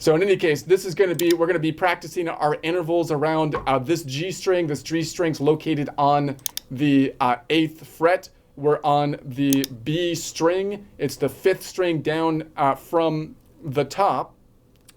So in any case, we're going to be practicing our intervals around this G string. This G string's located on the 8th fret. We're on the B string. It's the 5th string down from the top.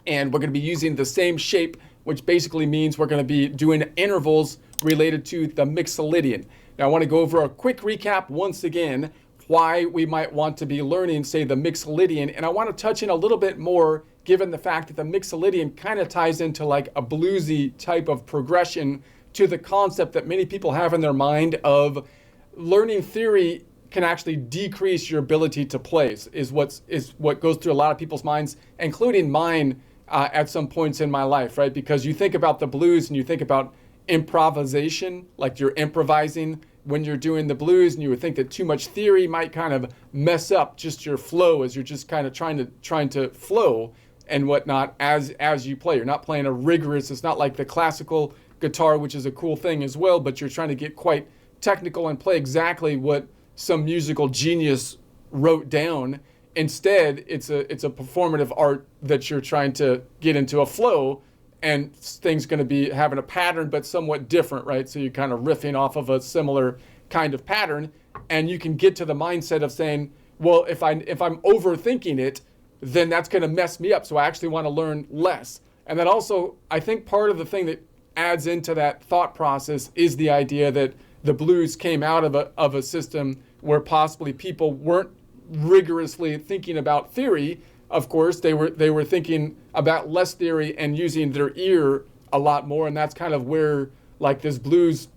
And we're going to be using the same shape, which basically means we're going to be doing intervals related to the Mixolydian. Now I want to go over a quick recap once again, why we might want to be learning, say, the Mixolydian. And I want to touch in a little bit more, given the fact that the Mixolydian kind of ties into like a bluesy type of progression to the concept that many people have in their mind of learning theory can actually decrease your ability to play, is what goes through a lot of people's minds, including mine at some points in my life, right? Because you think about the blues and you think about improvisation, like you're improvising when you're doing the blues, and you would think that too much theory might kind of mess up just your flow as you're just kind of trying to flow and whatnot as you play. You're not playing a rigorous, it's not like the classical guitar, which is a cool thing as well, but you're trying to get quite technical and play exactly what some musical genius wrote down. Instead, it's a performative art that you're trying to get into a flow, and things going to be having a pattern but somewhat different, right? So you're kind of riffing off of a similar kind of pattern, and you can get to the mindset of saying, well, if I'm overthinking it, then that's going to mess me up. So I actually want to learn less. And then also, I think part of the thing that adds into that thought process is the idea that the blues came out of a system where possibly people weren't rigorously thinking about theory. Of course, they were thinking about less theory and using their ear a lot more, and that's kind of where like this blues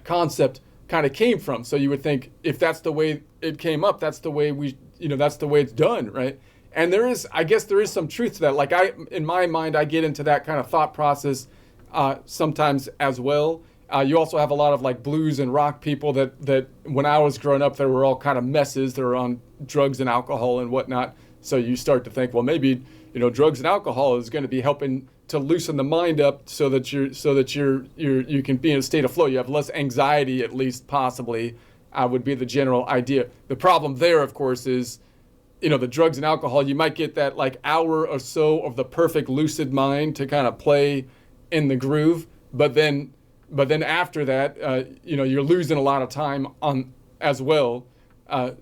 concept kind of came from. So you would think if that's the way it came up, that's the way that's the way it's done, right? And I guess there is some truth to that. Like in my mind, I get into that kind of thought process sometimes as well. You also have a lot of like blues and rock people that when I was growing up, they were all kind of messes. They were on drugs and alcohol and whatnot. So you start to think, well, maybe, drugs and alcohol is going to be helping to loosen the mind up so that you can be in a state of flow. You have less anxiety, at least possibly, would be the general idea. The problem there, of course, is, the drugs and alcohol, you might get that like hour or so of the perfect lucid mind to kind of play in the groove. But then after that, you're losing a lot of time on as well.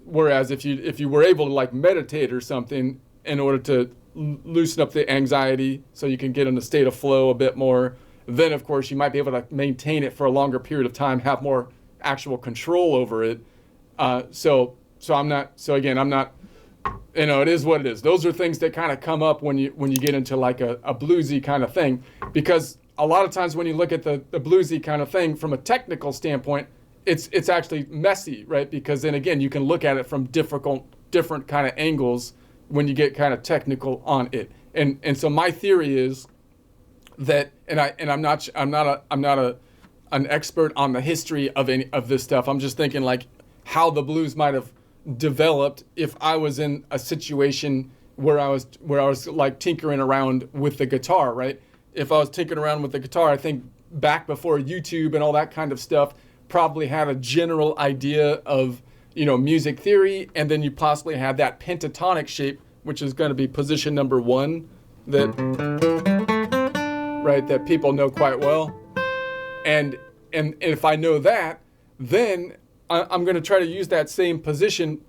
Whereas if you were able to like meditate or something in order to loosen up the anxiety so you can get in a state of flow a bit more, then of course you might be able to maintain it for a longer period of time, have more actual control over it. So I'm not, it is what it is. Those are things that kind of come up when you get into like a bluesy kind of thing, because a lot of times when you look at the bluesy kind of thing from a technical standpoint, it's actually messy, right? Because then again, you can look at it from different kind of angles when you get kind of technical on it. And so my theory is that, I'm not an expert on the history of any of this stuff. I'm just thinking like how the blues might have developed if I was in a situation where I was like tinkering around with the guitar, right? If I was tinkering around with the guitar, I think back before YouTube and all that kind of stuff, probably had a general idea of, music theory, and then you possibly had that pentatonic shape, which is going to be position number 1, that people know quite well. And if I know that, then I'm going to try to use that same position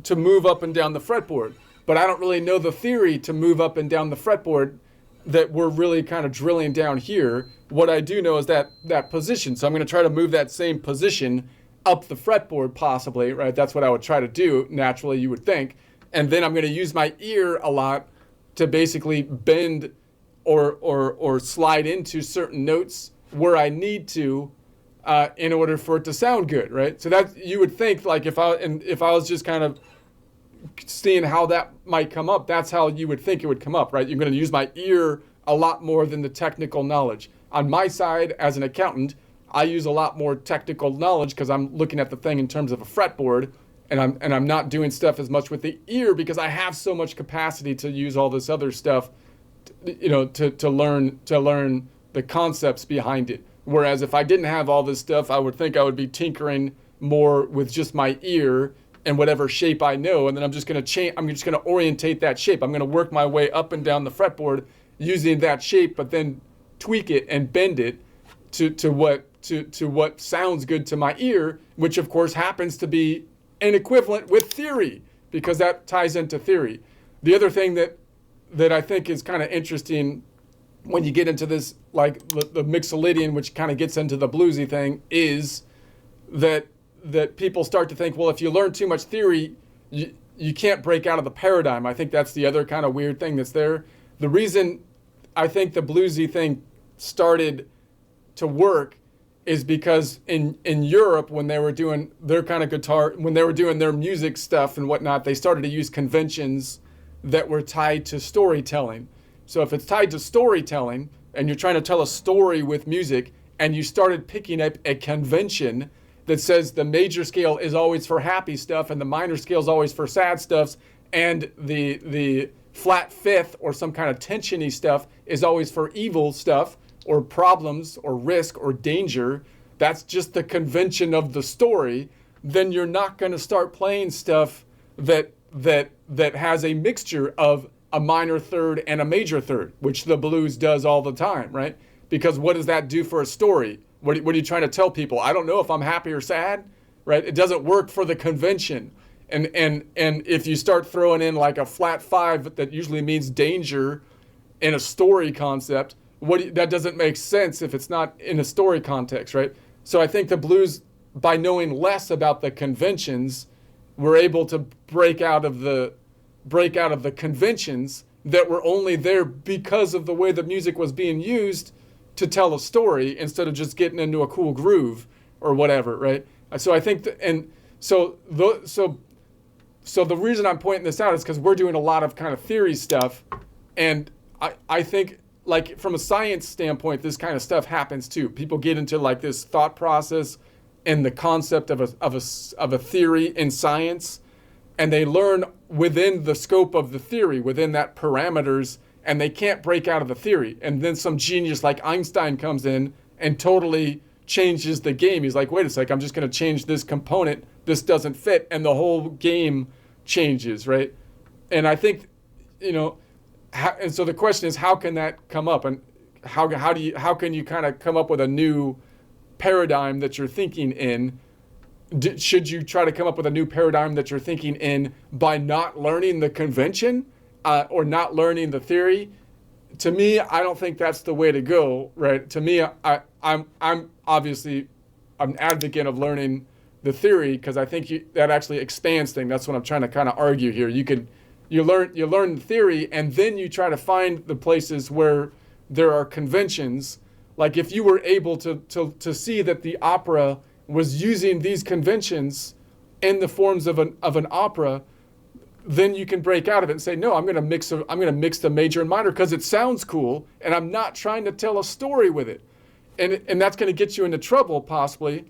to move up and down the fretboard. But I don't really know the theory to move up and down the fretboard that we're really kind of drilling down here. What I do know is that position. So I'm going to try to move that same position up the fretboard possibly, right? That's what I would try to do naturally, you would think. And then I'm going to use my ear a lot to basically bend or slide into certain notes where I need to in order for it to sound good, right? So that you would think like if I was just kind of seeing how that might come up, that's how you would think it would come up, right? You're going to use my ear a lot more than the technical knowledge. On my side, as an accountant, I use a lot more technical knowledge because I'm looking at the thing in terms of a fretboard, and I'm not doing stuff as much with the ear because I have so much capacity to use all this other stuff, to learn the concepts behind it. Whereas if I didn't have all this stuff, I would think I would be tinkering more with just my ear in whatever shape I know, and then I'm just going to change. I'm just going to orientate that shape. I'm going to work my way up and down the fretboard using that shape, but then tweak it and bend it to what sounds good to my ear, which of course happens to be an equivalent with theory, because that ties into theory. The other thing that I think is kind of interesting when you get into this, like the Mixolydian, which kind of gets into the bluesy thing, is that people start to think, well, if you learn too much theory, you can't break out of the paradigm. I think that's the other kind of weird thing that's there. The reason I think the bluesy thing started to work is because in Europe, when they were doing their kind of guitar, when they were doing their music stuff and whatnot, they started to use conventions that were tied to storytelling. So if it's tied to storytelling and you're trying to tell a story with music, and you started picking up a convention that says the major scale is always for happy stuff and the minor scale is always for sad stuff, and the flat fifth or some kind of tensiony stuff is always for evil stuff or problems or risk or danger, that's just the convention of the story, then you're not going to start playing stuff that has a mixture of a minor third and a major third, which the blues does all the time, right? Because what does that do for a story? What are you trying to tell people? I don't know if I'm happy or sad, right? It doesn't work for the convention. And if you start throwing in like a flat five that usually means danger in a story concept, that doesn't make sense if it's not in a story context, right? So I think the blues, by knowing less about the conventions, were able to break out of the conventions that were only there because of the way the music was being used to tell a story, instead of just getting into a cool groove or whatever, right? So I think so the reason I'm pointing this out is because we're doing a lot of kind of theory stuff, and I think, like, from a science standpoint, this kind of stuff happens too. People get into like this thought process and the concept of a theory in science, and they learn within the scope of the theory, within that parameters, and they can't break out of the theory. And then some genius like Einstein comes in and totally changes the game. He's like, wait a sec, I'm just going to change this component. This doesn't fit, and the whole game changes, right? And I think, and so the question is, how can that come up, and how can you kind of come up with a new paradigm that you're thinking in? Should you try to come up with a new paradigm that you're thinking in by not learning the convention or not learning the theory? To me, I don't think that's the way to go, right? To me, I'm obviously an advocate of learning the theory, because I think that actually expands things. That's what I'm trying to kind of argue here. You learn the theory, and then you try to find the places where there are conventions. Like if you were able to see that the opera was using these conventions in the forms of an opera, then you can break out of it and say, no, I'm going to mix the major and minor because it sounds cool, and I'm not trying to tell a story with it. And that's going to get you into trouble possibly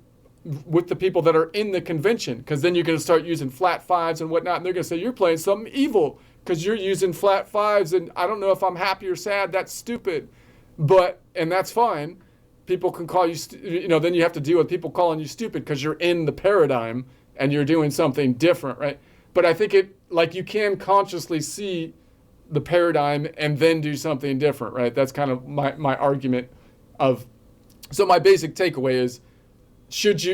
with the people that are in the convention, because then you're going to start using flat fives and whatnot, and they're going to say you're playing something evil because you're using flat fives, and I don't know if I'm happy or sad. That's stupid. And that's fine. People can call you, then you have to deal with people calling you stupid because you're in the paradigm and you're doing something different, right? But I think you can consciously see the paradigm and then do something different, right? That's kind of my argument so my basic takeaway is, should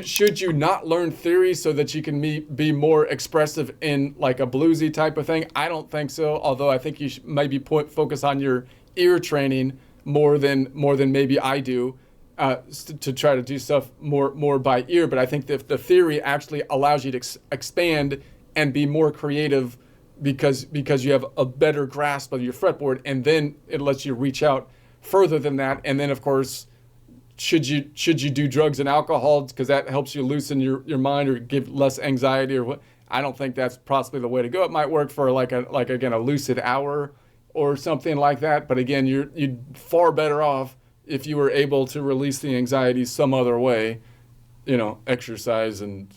you not learn theory so that you can be more expressive in like a bluesy type of thing? I don't think so, although I think you should maybe focus on your ear training more than maybe I do, to try to do stuff more by ear. But I think that the theory actually allows you to expand and be more creative because you have a better grasp of your fretboard, and then it lets you reach out further than that. And then of course, should you do drugs and alcohol because that helps you loosen your mind or give less anxiety or what? I don't think that's possibly the way to go. It might work for like a lucid hour or something like that. But again, you'd far better off if you were able to release the anxiety some other way, exercise and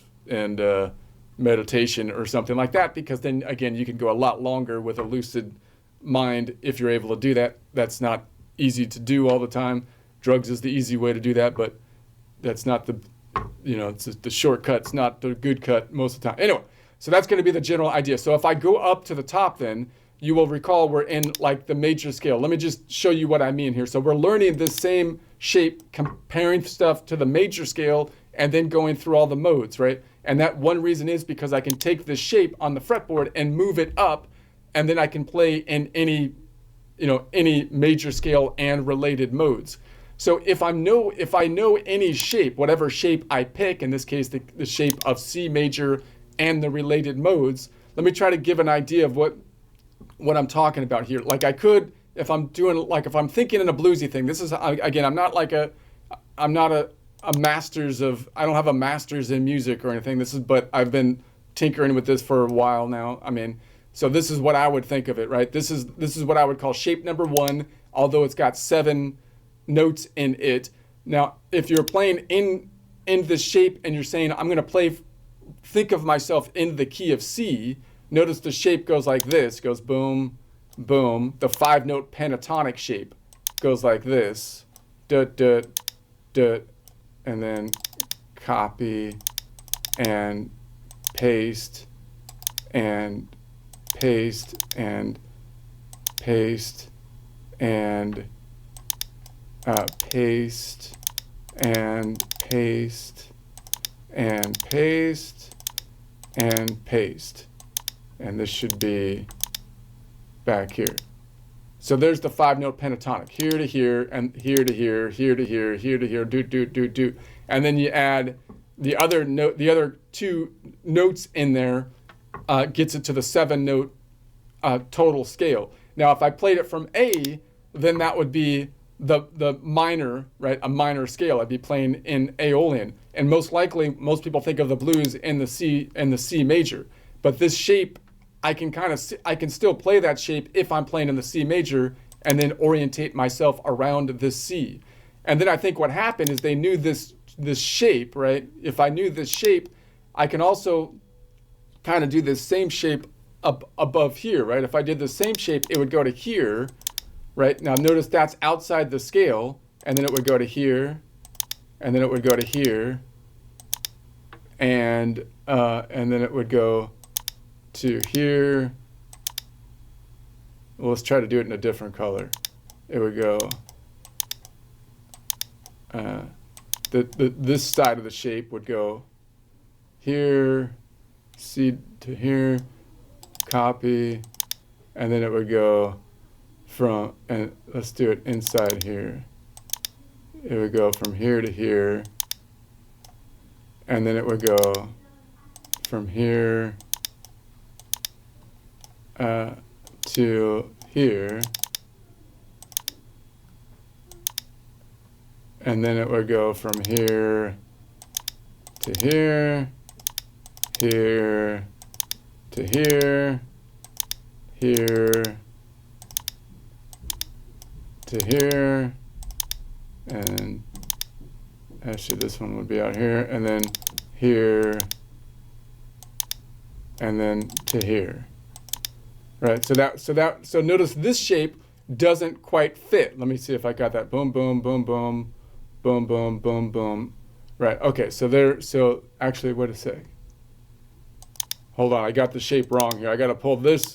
meditation or something like that, because then again, you can go a lot longer with a lucid mind if you're able to do that. That's not easy to do all the time. Drugs is the easy way to do that, but that's not it's just the shortcut. It's not the good cut most of the time. Anyway, So that's going to be the general idea. So if I go up to the top, then you will recall we're in like the major scale. Let me just show you what I mean here. So we're learning this same shape, comparing stuff to the major scale, and then going through all the modes, right? And that one reason is because I can take this shape on the fretboard and move it up, and then I can play in any, any major scale and related modes. So if I know any shape, whatever shape I pick, in this case the shape of C major and the related modes, let me try to give an idea of what I'm talking about here. Like I could, if I'm thinking in a bluesy thing, this is, again, I'm not a master's of, I don't have a master's in music or anything. But I've been tinkering with this for a while now. I mean, so this is what I would think of it, right? This is what I would call shape number 1, although it's got 7 notes in it. Now, if you're playing in this shape and you're saying, I'm going to think of myself in the key of C, notice the shape goes like this, goes boom, boom. The 5-note pentatonic shape goes like this, dut, dut, dut, and then copy and paste and paste and paste and paste and paste and paste and paste. And this should be back here. So there's the 5-note pentatonic, here to here, and here to here, here to here, here to here, do, do, do, do. And then you add the other note, the other 2 notes in there, gets it to the 7-note total scale. Now, if I played it from A, then that would be the minor, right? A minor scale. I'd be playing in Aeolian, and most likely, most people think of the blues in the C major. But this shape, I can still play that shape if I'm playing in the C major, and then orientate myself around this C. And then I think what happened is they knew this shape, right? If I knew this shape, I can also kind of do this same shape up above here, right? If I did the same shape, it would go to here, right? Now notice that's outside the scale, and then it would go to here, and then it would go to here, and then it would go to here. Well, let's try to do it in a different color. It would go this side of the shape would go here, C to here, copy, and then it would go from, and let's do it inside here. It would go from here to here, and then it would go from here to here, and then it would go from here to here, here to here, here to here, and actually this one would be out here, and then here, and then to here. Right, so notice this shape doesn't quite fit. Let me see if I got that. Boom, boom, boom, boom, boom, boom, boom, boom. Right, okay, so actually, wait a sec. Hold on, I got the shape wrong here. I gotta pull this.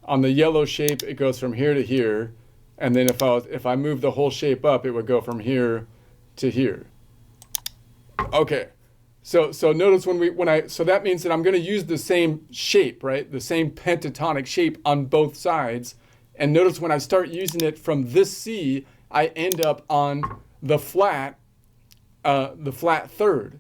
On the yellow shape, it goes from here to here, and then if I move the whole shape up, it would go from here to here. Okay. So notice so that means that I'm going to use the same shape, right? The same pentatonic shape on both sides. And notice when I start using it from this C, I end up on the flat third.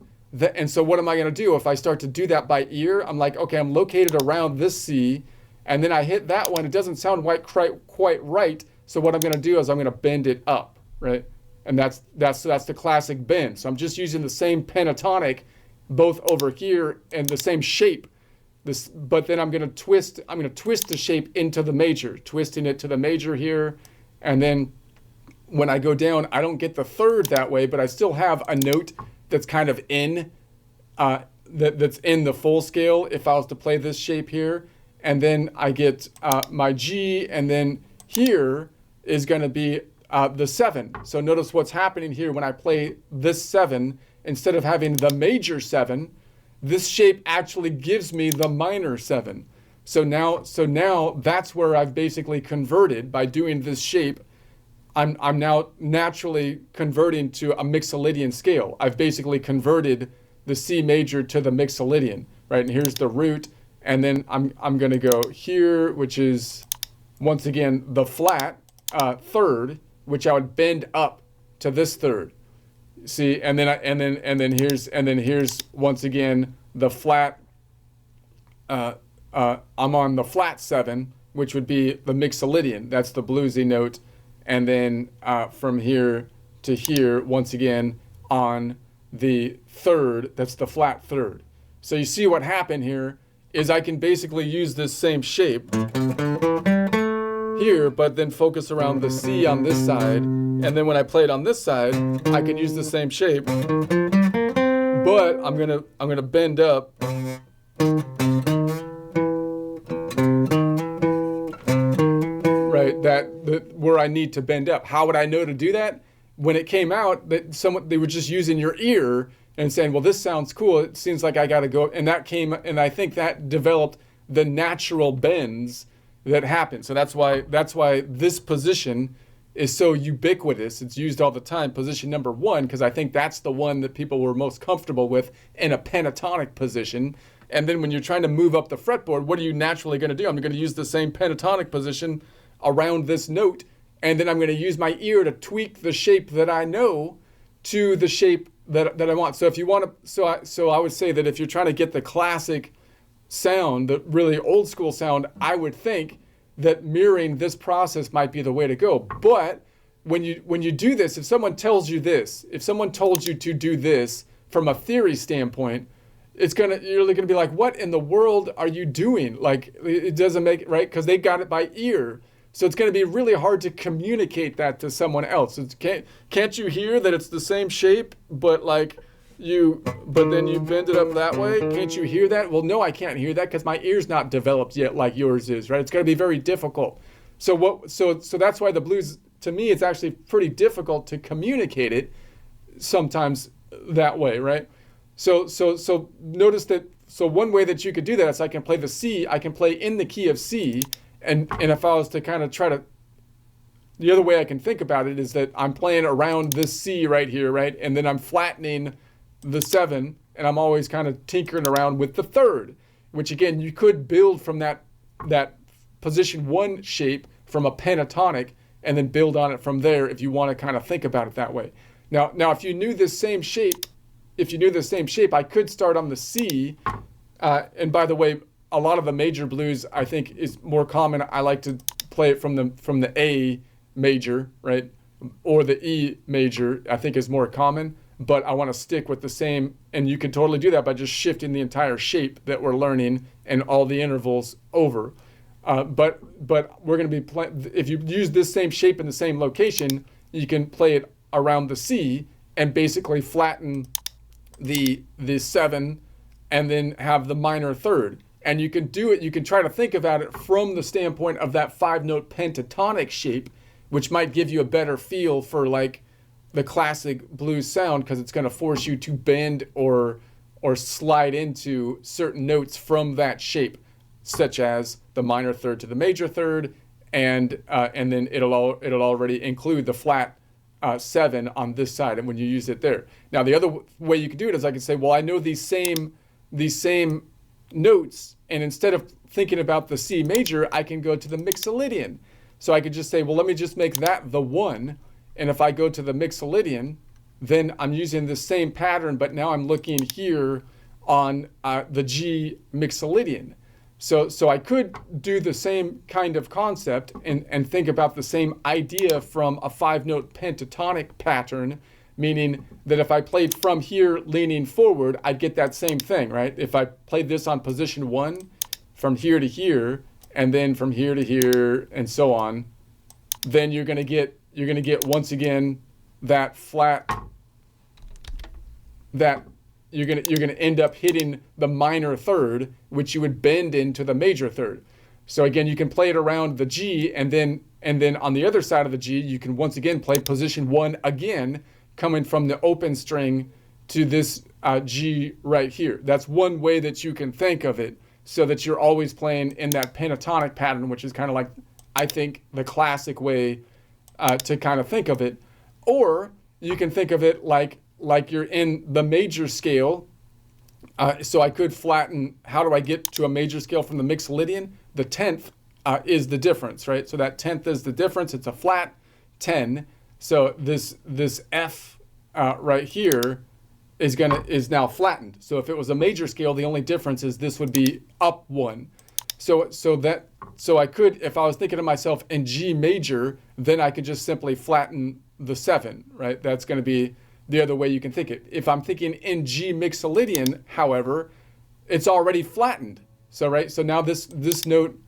And so what am I going to do? If I start to do that by ear, I'm like, okay, I'm located around this C, and then I hit that one. It doesn't sound quite right. So what I'm going to do is I'm going to bend it up, right? And that's the classic bend. So I'm just using the same pentatonic both over here and the same shape. But then I'm going to twist the shape into the major, twisting it to the major here. And then when I go down, I don't get the third that way, but I still have a note that's kind of in, that's in the full scale if I was to play this shape here. And then I get my G, and then here is going to be the 7. So notice what's happening here when I play this 7. Instead of having the major 7, this shape actually gives me the minor 7. So now that's where I've basically converted by doing this shape. I'm now naturally converting to a Mixolydian scale. I've basically converted the C major to the Mixolydian, right? And here's the root, and then I'm going to go here, which is once again the flat third, which I would bend up to this third. See, and then here's once again the flat. I'm on the flat 7, which would be the Mixolydian. That's the bluesy note. And then from here to here, once again, on the third, that's the flat third. So you see what happened here is I can basically use this same shape here, but then focus around the C on this side. And then when I play it on this side, I can use the same shape, but I'm gonna bend up. Where I need to bend up. How would I know to do that? When it came out, they were just using your ear and saying, well, this sounds cool. It seems like I got to go. And that came, and I think that developed the natural bends that happen. So that's why this position is so ubiquitous. It's used all the time, position number 1, because I think that's the one that people were most comfortable with in a pentatonic position. And then when you're trying to move up the fretboard, what are you naturally going to do? I'm going to use the same pentatonic position around this note, and then I'm going to use my ear to tweak the shape that I know to the shape that I want. So if you want to, so I would say that if you're trying to get the classic sound, the really old school sound, I would think that mirroring this process might be the way to go. But when you do this, if someone tells you this, if someone told you to do this from a theory standpoint, you're really gonna be like, what in the world are you doing? Like, it doesn't make it right, because they got it by ear. So it's going to be really hard to communicate that to someone else. Can't you hear that it's the same shape, but then you bend it up that way? Can't you hear that? Well, no, I can't hear that because my ear's not developed yet like yours is, right? It's going to be very difficult. So that's why the blues, to me, it's actually pretty difficult to communicate it sometimes that way, right? So notice that. So one way that you could do that is I can play the C. I can play in the key of C. And if I was to kind of try to, the other way I can think about it is that I'm playing around this C right here, right? And then I'm flattening the 7, and I'm always kind of tinkering around with the third, which again, you could build from that position 1 shape from a pentatonic and then build on it from there if you want to kind of think about it that way. Now if you knew this same shape, I could start on the C, and by the way, a lot of the major blues, I think, is more common. I like to play it from the A major, right? Or the E major, I think is more common. But I want to stick with the same, and you can totally do that by just shifting the entire shape that we're learning and all the intervals over. But we're going to be playing, if you use this same shape in the same location, you can play it around the C and basically flatten the 7 and then have the minor third. And you can do it, you can try to think about it from the standpoint of that 5-note pentatonic shape, which might give you a better feel for like the classic blues sound, because it's going to force you to bend or slide into certain notes from that shape, such as the minor third to the major third, and then it'll already include the flat 7 on this side, and when you use it there. Now the other way you could do it is I could say, well, I know these same notes, and instead of thinking about the C major, I can go to the Mixolydian. So I could just say, well, let me just make that the 1, and if I go to the Mixolydian, then I'm using the same pattern, but now I'm looking here on the G Mixolydian. So I could do the same kind of concept and think about the same idea from a 5-note pentatonic pattern, meaning that if I played from here leaning forward, I'd get that same thing, right? If I played this on position 1 from here to here, and then from here to here, and so on, then you're gonna get once again that flat, that you're gonna end up hitting the minor third, which you would bend into the major third. So again, you can play it around the G, and then on the other side of the G, you can once again play position 1 again, coming from the open string to this G right here. That's one way that you can think of it, so that you're always playing in that pentatonic pattern, which is kind of like, I think, the classic way to kind of think of it. Or you can think of it like you're in the major scale. So I could flatten, how do I get to a major scale from the Mixolydian? The 10th is the difference, right? So that 10th is the difference. It's a flat 10. So this F right here is now flattened. So if it was a major scale, the only difference is this would be up 1. So I could, if I was thinking of myself in G major, then I could just simply flatten the 7, right? That's going to be the other way you can think it. If I'm thinking in G Mixolydian, however, it's already flattened. So right, so now this note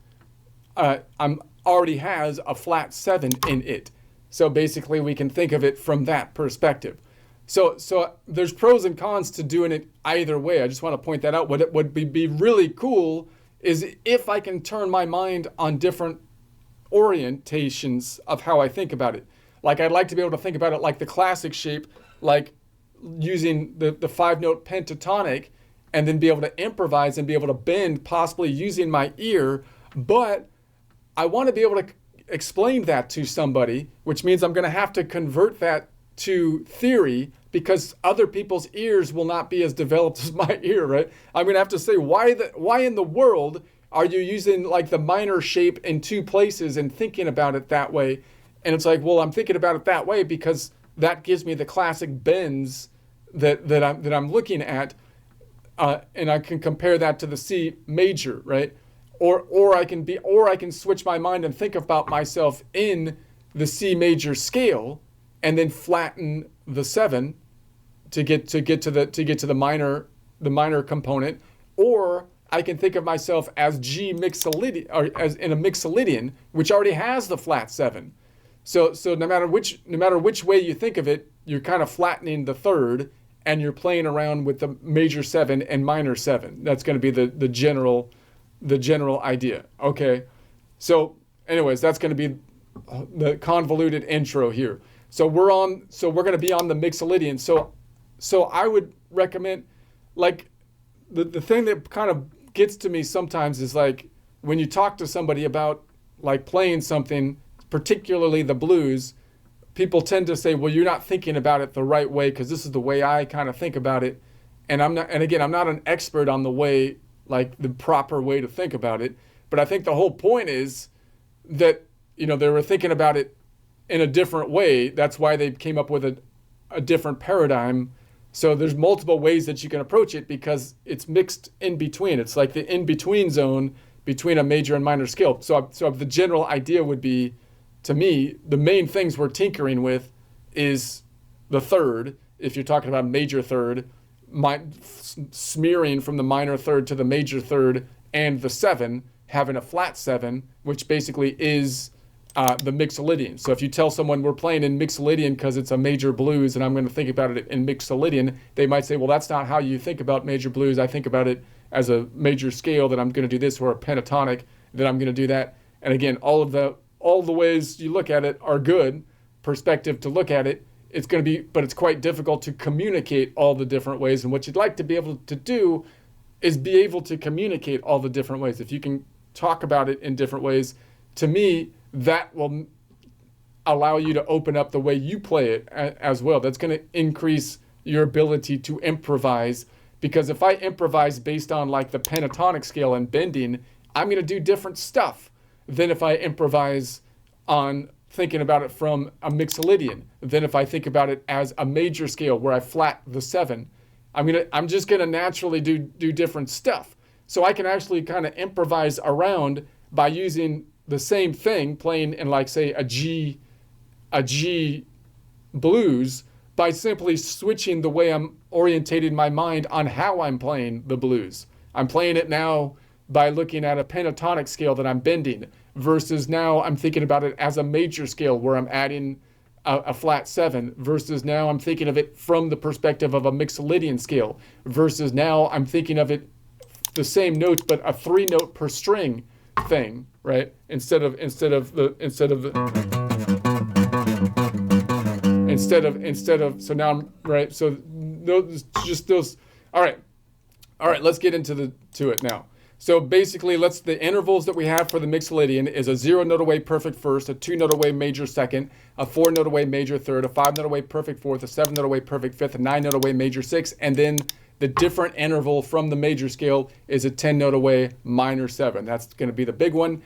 already has a flat 7 in it. So basically we can think of it from that perspective. So there's pros and cons to doing it either way. I just want to point that out. What would be really cool is if I can turn my mind on different orientations of how I think about it. Like I'd like to be able to think about it like the classic shape, like using the 5-note pentatonic, and then be able to improvise and be able to bend, possibly using my ear. But I want to be able to explain that to somebody, which means I'm going to have to convert that to theory, because other people's ears will not be as developed as my ear, right? I'm going to have to say, why in the world are you using like the minor shape in 2 places and thinking about it that way? And it's like, well, I'm thinking about it that way because that gives me the classic bends that I'm looking at, and I can compare that to the C major, right? Or I can switch my mind and think about myself in the C major scale, and then flatten the 7 to get to the minor component. Or I can think of myself as G Mixolydian, or as in a Mixolydian, which already has the flat 7. So no matter which way you think of it, you're kind of flattening the 3rd, and you're playing around with the major 7 and minor 7. That's going to be the general idea. Okay. So anyways, that's going to be the convoluted intro here. So we're going to be on the Mixolydian. So I would recommend, like, the thing that kind of gets to me sometimes is like when you talk to somebody about like playing something, particularly the blues, people tend to say, well, you're not thinking about it the right way, because this is the way I kind of think about it. And I'm not an expert on the way, like the proper way to think about it. But I think the whole point is that, they were thinking about it in a different way. That's why they came up with a different paradigm. So there's multiple ways that you can approach it, because it's mixed in between. It's like the in-between zone between a major and minor scale. So the general idea would be, to me, the main things we're tinkering with is the 3rd, if you're talking about major 3rd, smearing from the minor 3rd to the major 3rd, and the 7, having a flat 7, which basically is the Mixolydian. So if you tell someone we're playing in Mixolydian because it's a major blues and I'm going to think about it in Mixolydian, they might say, well, that's not how you think about major blues. I think about it as a major scale, that I'm going to do this, or a pentatonic, that I'm going to do that. And again, all the ways you look at it are good perspective to look at it. It's going to be, but it's quite difficult to communicate all the different ways. And what you'd like to be able to do is be able to communicate all the different ways. If you can talk about it in different ways, to me, that will allow you to open up the way you play it as well. That's going to increase your ability to improvise, because if I improvise based on like the pentatonic scale and bending, I'm going to do different stuff than if I improvise on thinking about it from a Mixolydian. Then if I think about it as a major scale where I flat the 7, I'm just going to naturally do different stuff. So I can actually kind of improvise around by using the same thing, playing in like, say, a G blues, by simply switching the way I'm orientating my mind on how I'm playing the blues. I'm playing it now by looking at a pentatonic scale that I'm bending, versus now I'm thinking about it as a major scale where I'm adding a flat 7, versus now I'm thinking of it from the perspective of a Mixolydian scale, versus now I'm thinking of it the same notes but a 3-note per string thing, right? Instead of so now I'm right. So just those. All right. Let's get into it now. So basically, the intervals that we have for the Mixolydian is a 0-note away perfect first, a 2-note away major second, a 4-note away major third, a 5-note away perfect fourth, a 7-note away perfect fifth, a 9-note away major sixth, and then the different interval from the major scale is a 10-note away minor 7. That's going to be the big one.